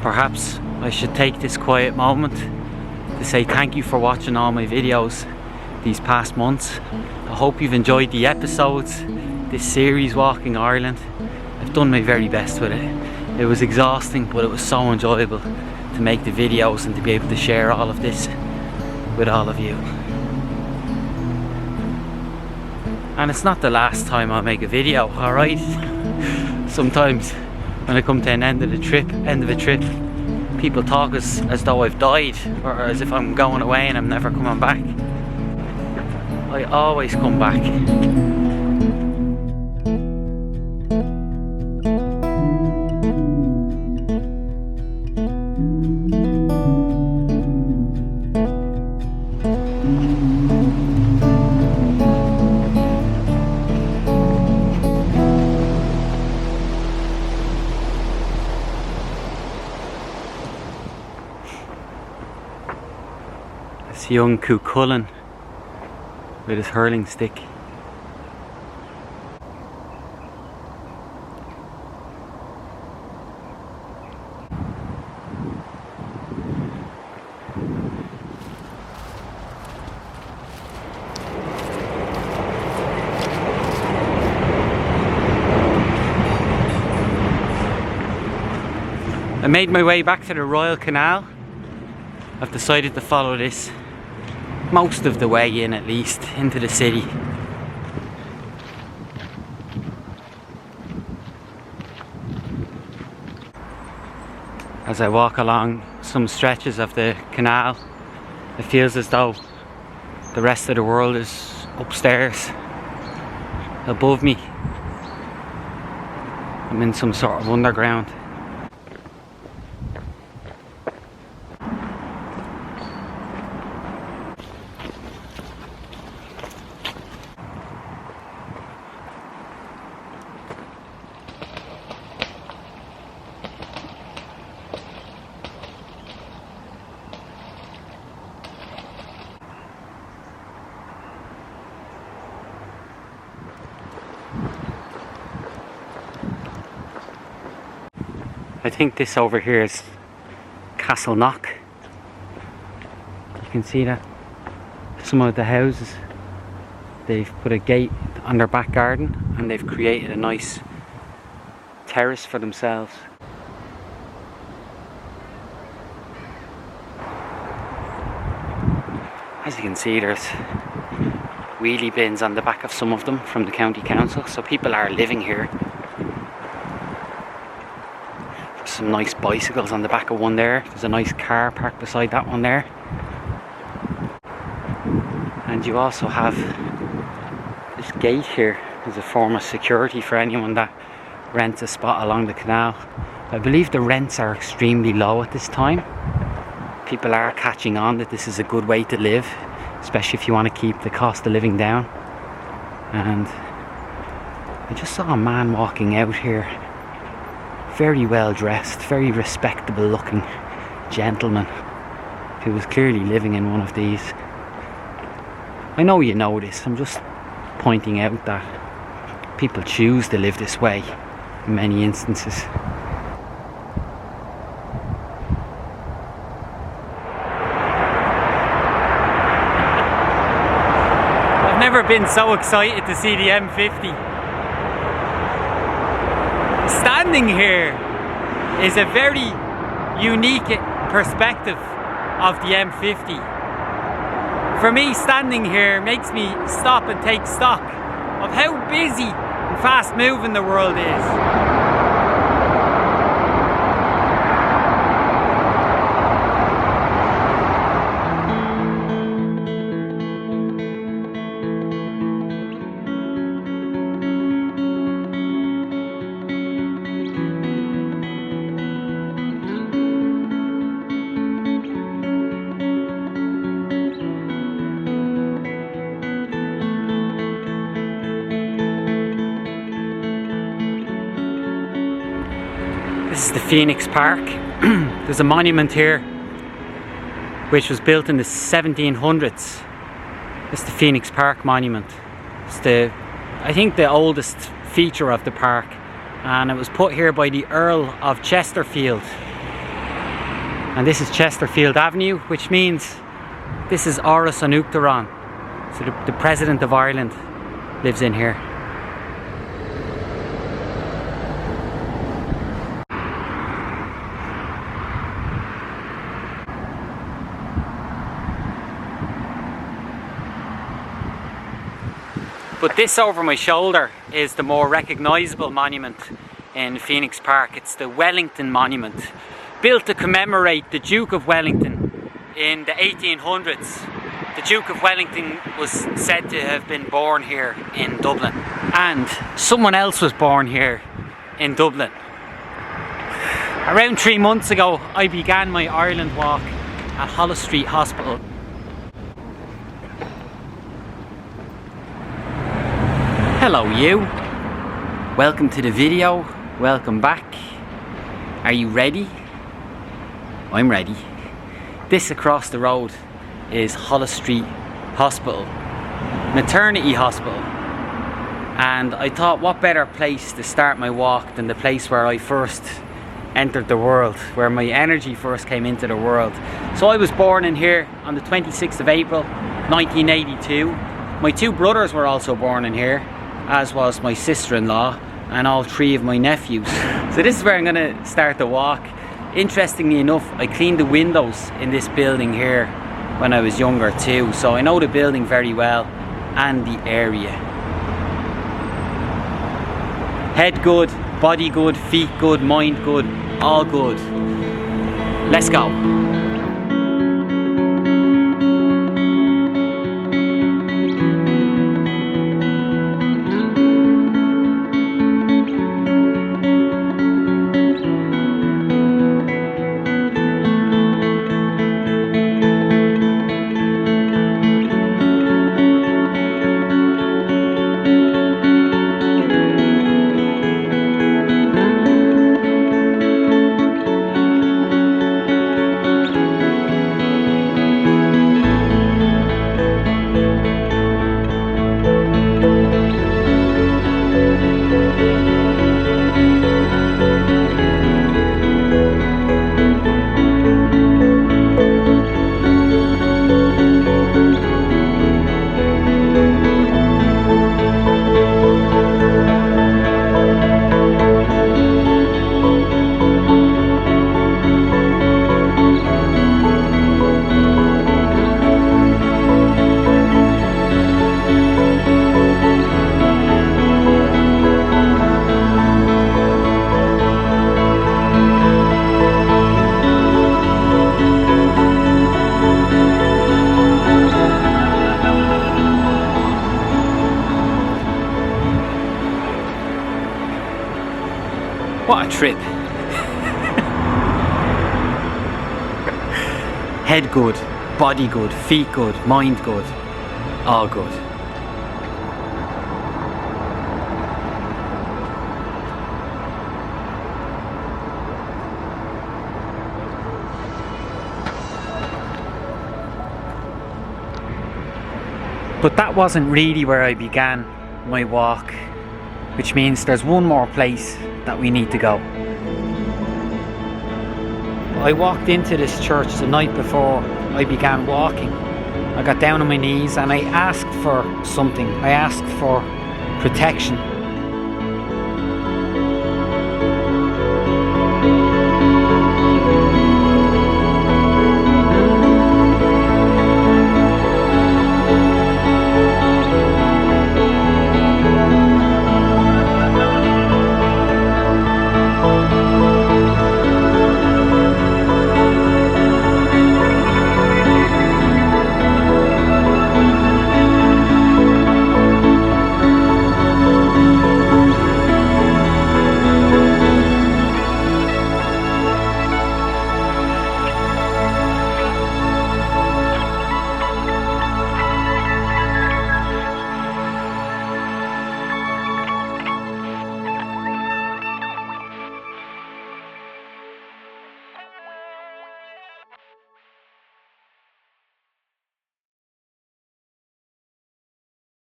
Perhaps I should take this quiet moment to say thank you for watching all my videos these past months. I hope you've enjoyed the episodes, this series Walking Ireland. I've done my very best with it. It was exhausting, but it was so enjoyable to make the videos and to be able to share all of this with all of you. And it's not the last time I'll make a video, alright? Sometimes when I come to an end of a trip, people talk as though I've died, or as if I'm going away and I'm never coming back. I always come back. It's young Cuchulainn with his hurling stick. I made my way back to the Royal Canal. I've decided to follow this most of the way in, at least, into the city. As I walk along some stretches of the canal, it feels as though the rest of the world is upstairs, above me. I'm in some sort of underground. I think this over here is Castleknock. You can see that some of the houses, they've put a gate on their back garden and they've created a nice terrace for themselves. As you can see, there's wheelie bins on the back of some of them from the county council, so people are living here. Some nice bicycles on the back of one there. There's a nice car parked beside that one there. And you also have this gate here as a form of security for anyone that rents a spot along the canal. I believe the rents are extremely low at this time. People are catching on that this is a good way to live, especially if you want to keep the cost of living down. And I just saw a man walking out here, very well dressed, very respectable looking gentleman who was clearly living in one of these. I know you know this, I'm just pointing out that people choose to live this way in many instances. I've never been so excited to see the M50. Standing here is a very unique perspective of the M50. For me, standing here makes me stop and take stock of how busy and fast moving the world is. This is the Phoenix Park. There's a monument here which was built in the 1700s. It's the Phoenix Park monument. It's I think the oldest feature of the park, and it was put here by the Earl of Chesterfield. And this is Chesterfield Avenue, which means this is Áras an Uachtaráin. So the President of Ireland lives in here. But this over my shoulder is the more recognisable monument in Phoenix Park. It's the Wellington Monument, built to commemorate the Duke of Wellington in the 1800s. The Duke of Wellington was said to have been born here in Dublin, and someone else was born here in Dublin. Around 3 months ago, I began my Ireland walk at Holles Street Hospital. Hello you, welcome to the video, welcome back. Are you ready? I'm ready. This across the road is Holles Street Hospital, maternity hospital, and I thought what better place to start my walk than the place where I first entered the world, where my energy first came into the world. So I was born in here on the 26th of April 1982. My 2 brothers were also born in here, as was my sister-in-law and all 3 of my nephews. So this is where I'm going to start the walk. Interestingly enough, I cleaned the windows in this building here when I was younger too, so I know the building very well and the area. Head good, body good, feet good, mind good, all good. Let's go. What a trip. Head good, body good, feet good, mind good, all good. But that wasn't really where I began my walk, which means there's one more place that we need to go. I walked into this church the night before I began walking. I got down on my knees and I asked for something. I asked for protection.